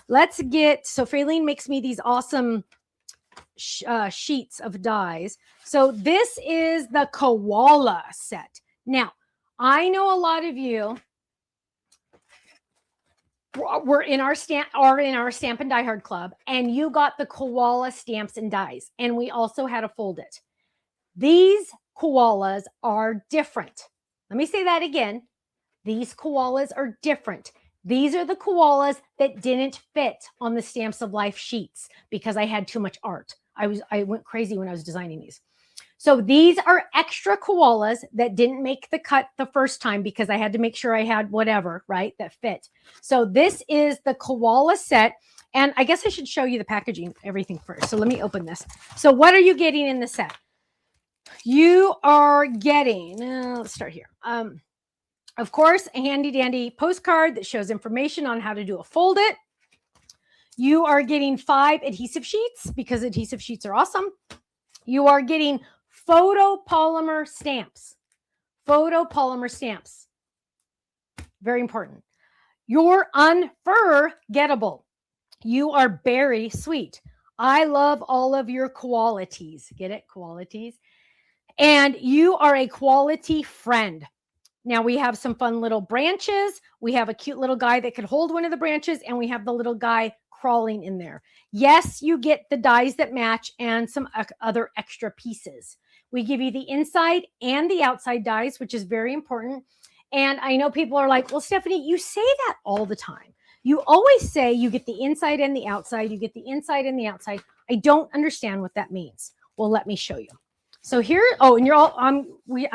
let's get, so Faylene makes me these awesome sheets of dies. So this is the Koala set. Now, I know a lot of you were in our Stamp and Die Hard Club, and you got the Koala stamps and dies, and we also had to fold it. These koalas are different. Let me say that again. These koalas are different. These are the koalas that didn't fit on the Stamps of Life sheets because I had too much art. I went crazy when I was designing these. So these are extra koalas that didn't make the cut the first time because I had to make sure I had whatever, right, that fit. So this is the koala set. And I guess I should show you the packaging, everything first. So let me open this. So what are you getting in the set? You are getting, let's start here. Of course, a handy dandy postcard that shows information on how to do a fold it. You are getting 5 adhesive sheets because adhesive sheets are awesome. You are getting photopolymer stamps. Photopolymer stamps. Very important. You're unforgettable. You are very sweet. I love all of your qualities. Get it? Qualities. And you are a quality friend. Now we have some fun little branches. We have a cute little guy that could hold one of the branches, and we have the little guy crawling in there. Yes, you get the dies that match and some other extra pieces. We give you the inside and the outside dies, which is very important. And I know people are like, well, Stephanie, you say that all the time. You always say you get the inside and the outside. You get the inside and the outside. I don't understand what that means. Well, let me show you. So here, oh, and you're all, I'm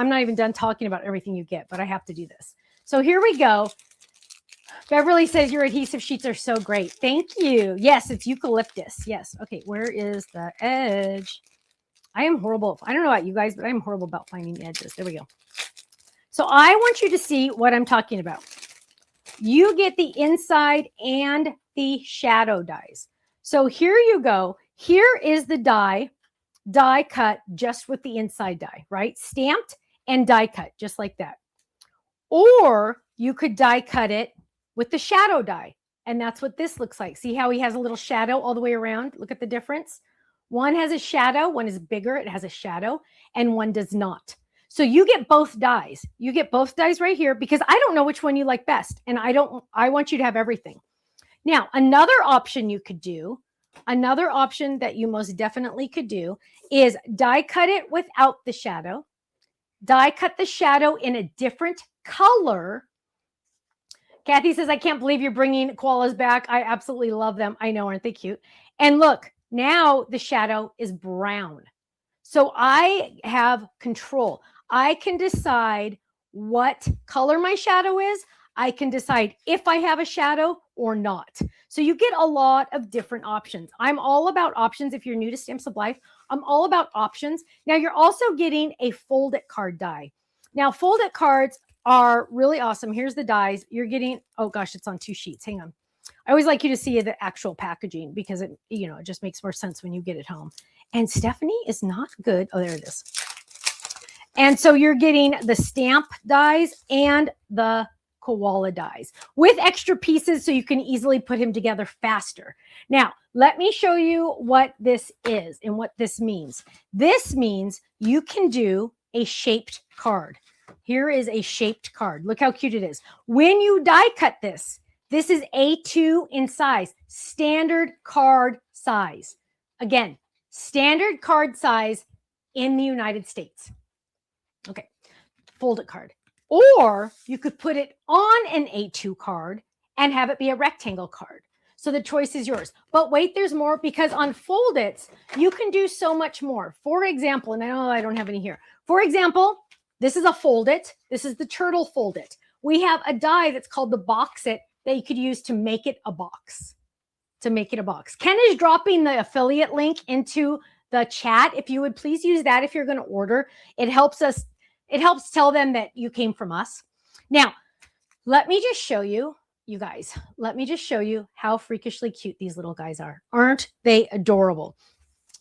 not even done talking about everything you get, but I have to do this. So here we go. Beverly says your adhesive sheets are so great. Thank you. Yes, it's eucalyptus. Yes. Okay, where is the edge? I am horrible. I don't know about you guys, but I'm horrible about finding the edges. There we go. So I want you to see what I'm talking about. You get the inside and the shadow dies. So here you go. Here is the die cut just with the inside die, right? Stamped and die cut just like that. Or you could die cut it with the shadow die. And that's what this looks like. See how he has a little shadow all the way around? Look at the difference. One has a shadow, one is bigger, it has a shadow, and one does not. So you get both dies. You get both dies right here because I don't know which one you like best. And I want you to have everything. Now, another option you could do, another option that you most definitely could do is die cut it without the shadow, die cut the shadow in a different color. Kathy says, I can't believe you're bringing koalas back. I absolutely love them. I know, aren't they cute? And look, now the shadow is brown. So I have control. I can decide what color my shadow is. I can decide if I have a shadow or not. So you get a lot of different options. I'm all about options. If you're new to Stamps of Life, I'm all about options. Now you're also getting a fold-it card die. Now fold-it cards are really awesome. Here's the dies. You're getting, oh gosh, it's on 2 sheets. Hang on. I always like you to see the actual packaging because it, it just makes more sense when you get it home. And Stephanie is not good. Oh, there it is. And so you're getting the stamp dies and the koala dies with extra pieces so you can easily put him together faster. Now, let me show you what this is and what this means. This means you can do a shaped card. Here is a shaped card. Look how cute it is. When you die cut this, this is A2 in size, standard card size. Again, standard card size in the United States. Okay, fold it card. Or you could put it on an A2 card and have it be a rectangle card. So the choice is yours. But wait, there's more because on fold its, you can do so much more. For example, and I know I don't have any here. For example, this is a fold it. This is the turtle fold it. We have a die that's called the box it that you could use to make it a box. Ken is dropping the affiliate link into the chat. If you would please use that if you're going to order. It helps us. It helps tell them that you came from us. Now, let me just show you, you guys. Let me just show you how freakishly cute these little guys are. Aren't they adorable?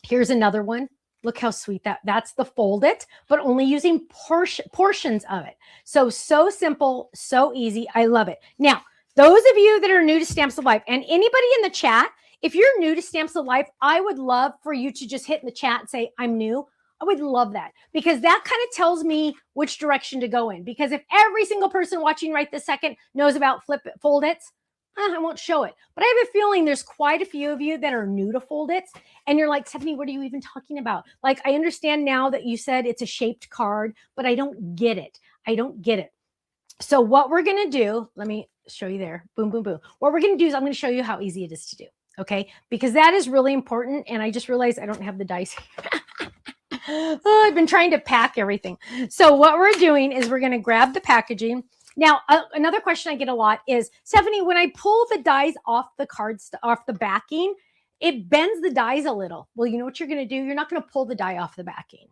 Here's another one. Look how sweet that's the fold it, but only using portions of it. So simple, so easy. I love it. Now, Those of you that are new to Stamps of Life, and anybody in the chat, if you're new to Stamps of Life, I would love for you to just hit in the chat and say, I'm new. I would love that, because that kind of tells me which direction to go in. Because if every single person watching right this second knows about fold its, I won't show it. But I have a feeling there's quite a few of you that are new to fold its, and you're like, Stephanie, what are you even talking about? Like, I understand now that you said it's a shaped card, but I don't get it. I don't get it. So what we're going to do, let me show you there. Boom, boom, boom. What we're going to do is I'm going to show you how easy it is to do. Okay. Because that is really important. And I just realized I don't have the dice. Oh, I've been trying to pack everything. So what we're doing is we're going to grab the packaging. Now, another question I get a lot is, Stephanie, when I pull the dies off the cards, off the backing, it bends the dies a little. Well, you know what you're going to do? You're not going to pull the die off the backing.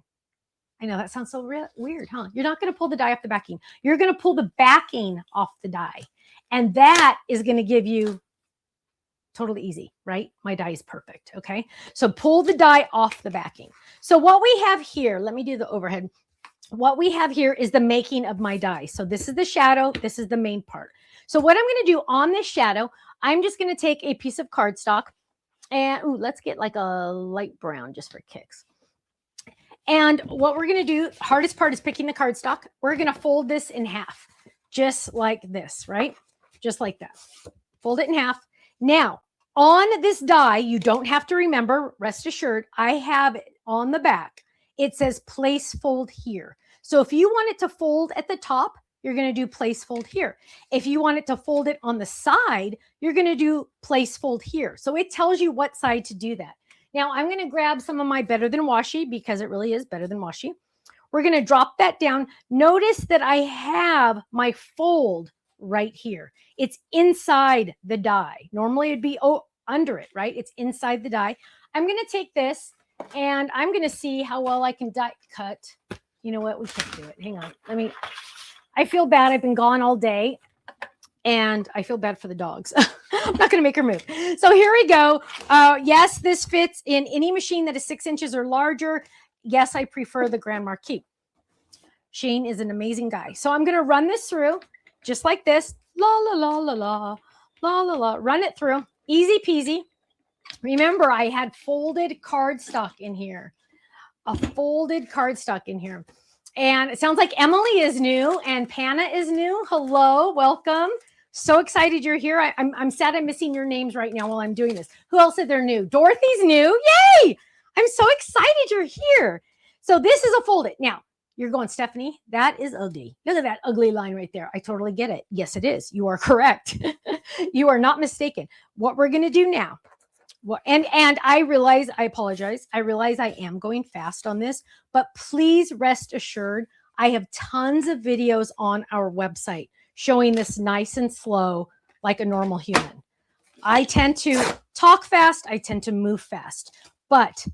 I know that sounds so weird, huh? You're not going to pull the die off the backing. You're going to pull the backing off the die. And that is going to give you totally easy, right? My die is perfect, okay? So pull the die off the backing. So what we have here, let me do the overhead. What we have here is the making of my die. So this is the shadow. This is the main part. So what I'm going to do on this shadow, I'm just going to take a piece of cardstock and, ooh, let's get like a light brown just for kicks. And what we're going to do, hardest part is picking the cardstock. We're going to fold this in half, just like this, right? Just like that. Fold it in half. Now, on this die, you don't have to remember, rest assured, I have it on the back. It says place fold here. So if you want it to fold at the top, you're going to do place fold here. If you want it to fold it on the side, you're going to do place fold here. So it tells you what side to do that. Now I'm going to grab some of my Better Than Washi, because it really is better than washi. We're going to drop that down. Notice that I have my fold right here. It's inside the die. Normally it'd be under it, right? It's inside the die. I'm going to take this and I'm going to see how well I can die cut. You know what? We can't do it. Hang on. I feel bad. I've been gone all day. And I feel bad for the dogs. I'm not going to make her move. So here we go. Yes, this fits in any machine that is 6 inches or larger. Yes, I prefer the Grand Marquis. Shane is an amazing guy. So I'm going to run this through just like this. La, la, la, la, la, la, la, la. Run it through. Easy peasy. Remember, I had folded cardstock in here. A folded cardstock in here. And it sounds like Emily is new and Panna is new. Hello, welcome. So excited you're here. I'm sad I'm missing your names right now while I'm doing this. Who else said they're new? Dorothy's new. Yay! I'm so excited you're here. So this is a folded. Now, you're going, Stephanie, that is ugly. Look at that ugly line right there. I totally get it. Yes, it is. You are correct. You are not mistaken. What we're going to do now, and I realize, I apologize. I realize I am going fast on this, but please rest assured, I have tons of videos on our website showing this nice and slow, like a normal human. I tend to talk fast. I tend to move fast, but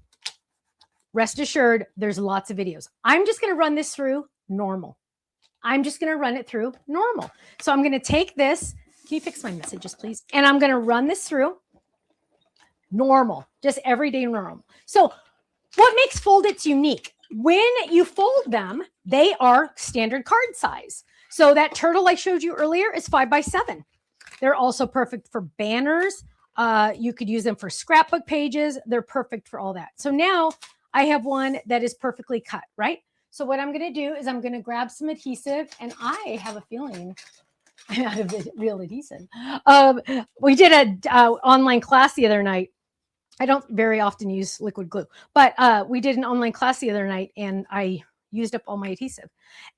rest assured, there's lots of videos. I'm just going to run this through normal. I'm just going to run it through normal. So I'm going to take this. Can you fix my messages, please? And I'm going to run this through normal, just everyday normal. So what makes fold-its unique? When you fold them, they are standard card size. So that turtle I showed you earlier is 5x7. They're also perfect for banners. You could use them for scrapbook pages. They're perfect for all that. So now I have one that is perfectly cut, right? So what I'm going to do is I'm going to grab some adhesive, and I have a feeling I'm out of real adhesive. We did an online class the other night. I don't very often use liquid glue, but we did an online class the other night and I used up all my adhesive.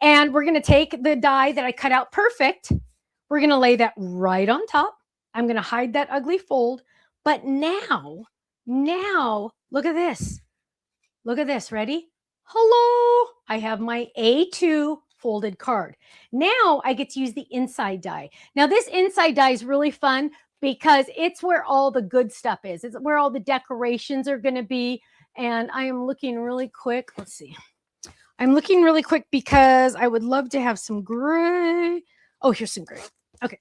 And we're going to take the die that I cut out perfect. We're going to lay that right on top. I'm going to hide that ugly fold. But now, look at this. Look at this. Ready? Hello. I have my A2 folded card. Now I get to use the inside die. Now this inside die is really fun because it's where all the good stuff is. It's where all the decorations are going to be. And I am looking really quick. Let's see. I'm looking really quick because I would love to have some gray. Oh, here's some gray. Okay.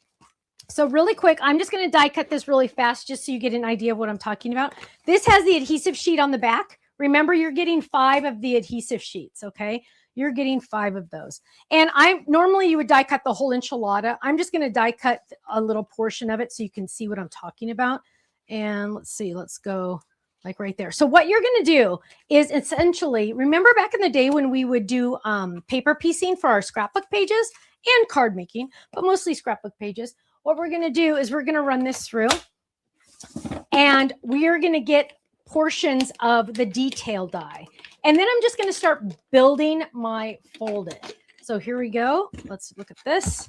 So really quick, I'm just going to die cut this really fast just so you get an idea of what I'm talking about. This has the adhesive sheet on the back. Remember, you're getting 5 of the adhesive sheets, okay? You're getting 5 of those. And normally you would die cut the whole enchilada. I'm just going to die cut a little portion of it so you can see what I'm talking about. And let's see, let's go like right there. So what you're going to do is essentially, remember back in the day when we would do paper piecing for our scrapbook pages and card making, but mostly scrapbook pages. What we're going to do is we're going to run this through and we are going to get portions of the detail die. And then I'm just going to start building my folded. So here we go. Let's look at this.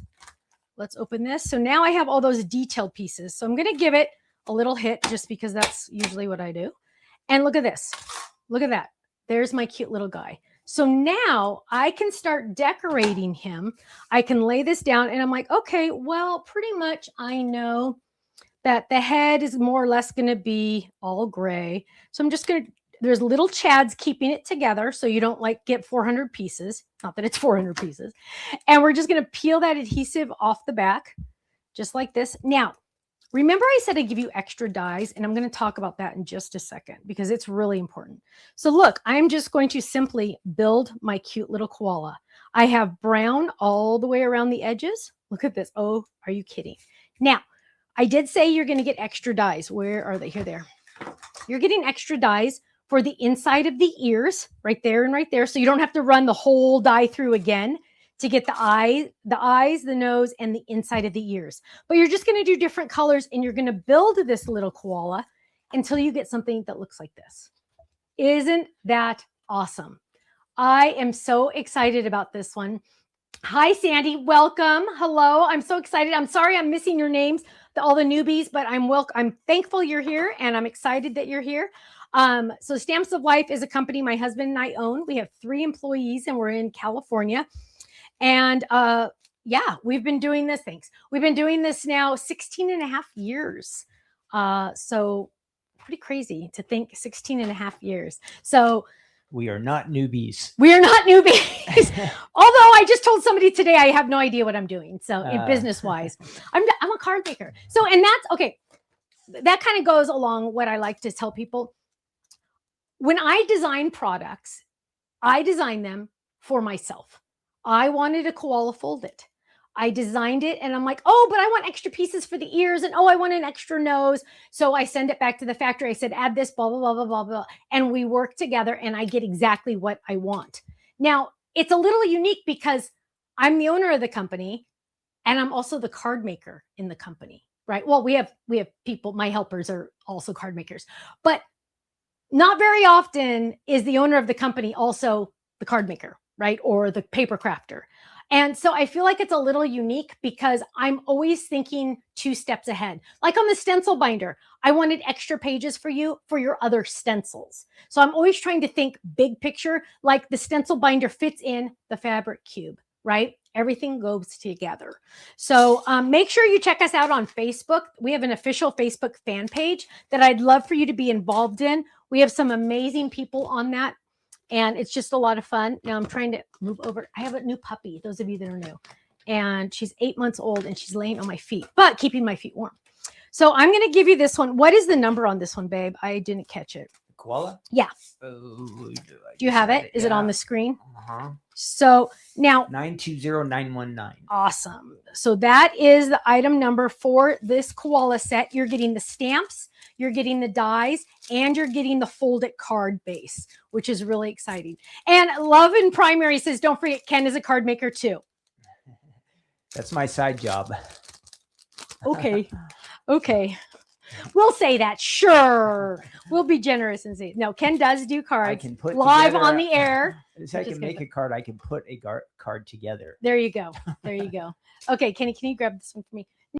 Let's open this. So now I have all those detailed pieces. So I'm going to give it a little hit just because that's usually what I do. And look at this. Look at that. There's my cute little guy. So now I can start decorating him. I can lay this down and I'm like, okay, well, pretty much I know that the head is more or less going to be all gray. So I'm just going to, there's little chads keeping it together so you don't like get 400 pieces. Not that it's 400 pieces. And we're just going to peel that adhesive off the back just like this. Now, remember I said I give you extra dies, and I'm going to talk about that in just a second because it's really important. So look, I'm just going to simply build my cute little koala. I have brown all the way around the edges. Look at this. Oh, are you kidding? Now, I did say you're going to get extra dies. Where are they? Here they are. You're getting extra dies for the inside of the ears, right there and right there. So you don't have to run the whole die through again to get the eyes, the nose, and the inside of the ears. But you're just going to do different colors, and you're going to build this little koala until you get something that looks like this. Isn't that awesome? I am so excited about this one. Hi, Sandy. Welcome. Hello. I'm so excited. I'm sorry I'm missing your names, all the newbies, but I'm thankful you're here, and I'm excited that you're here. So Stamps of Life is a company my husband and I own. We have 3 employees, and we're in California. And yeah, we've been doing this. Thanks. We've been doing this now 16 and a half years. So pretty crazy to think 16 and a half years. So we are not newbies. We are not newbies. Although I just told somebody today I have no idea what I'm doing. So business wise, I'm a card maker. So, and that's okay. That kind of goes along what I like to tell people. When I design products, I design them for myself. I wanted a koala folded. I designed it and I'm like, oh, but I want extra pieces for the ears. And oh, I want an extra nose. So I send it back to the factory. I said, add this, blah, blah, blah, blah, blah, blah. And we work together and I get exactly what I want. Now, it's a little unique because I'm the owner of the company and I'm also the card maker in the company, right? Well, we have people, my helpers are also card makers, but not very often is the owner of the company also the card maker, right? Or the paper crafter. And so I feel like it's a little unique because I'm always thinking 2 steps ahead. Like on the stencil binder, I wanted extra pages for you for your other stencils. So I'm always trying to think big picture, like the stencil binder fits in the fabric cube, right? Everything goes together. So make sure you check us out on Facebook. We have an official Facebook fan page that I'd love for you to be involved in. We have some amazing people on that. And it's just a lot of fun. Now I'm trying to move over. I have a new puppy, those of you that are new. And she's 8 months old and she's laying on my feet, but keeping my feet warm. So I'm going to give you this one. What is the number on this one, babe? I didn't catch it. Koala? Yeah. Oh, do you have it? Is it on the screen? Uh-huh. So now 920919. Awesome. So that is the item number for this koala set. You're getting the stamps, you're getting the dies, and you're getting the folded card base, which is really exciting. And Love in Primary says, don't forget, Ken is a card maker too. That's my side job. Okay. Okay. We'll say that. Sure. We'll be generous and say, no, Ken does do cards. I can put live together, on the air. I can make a card. I can put a card together. There you go. There you go. Okay. Can you grab this one for me?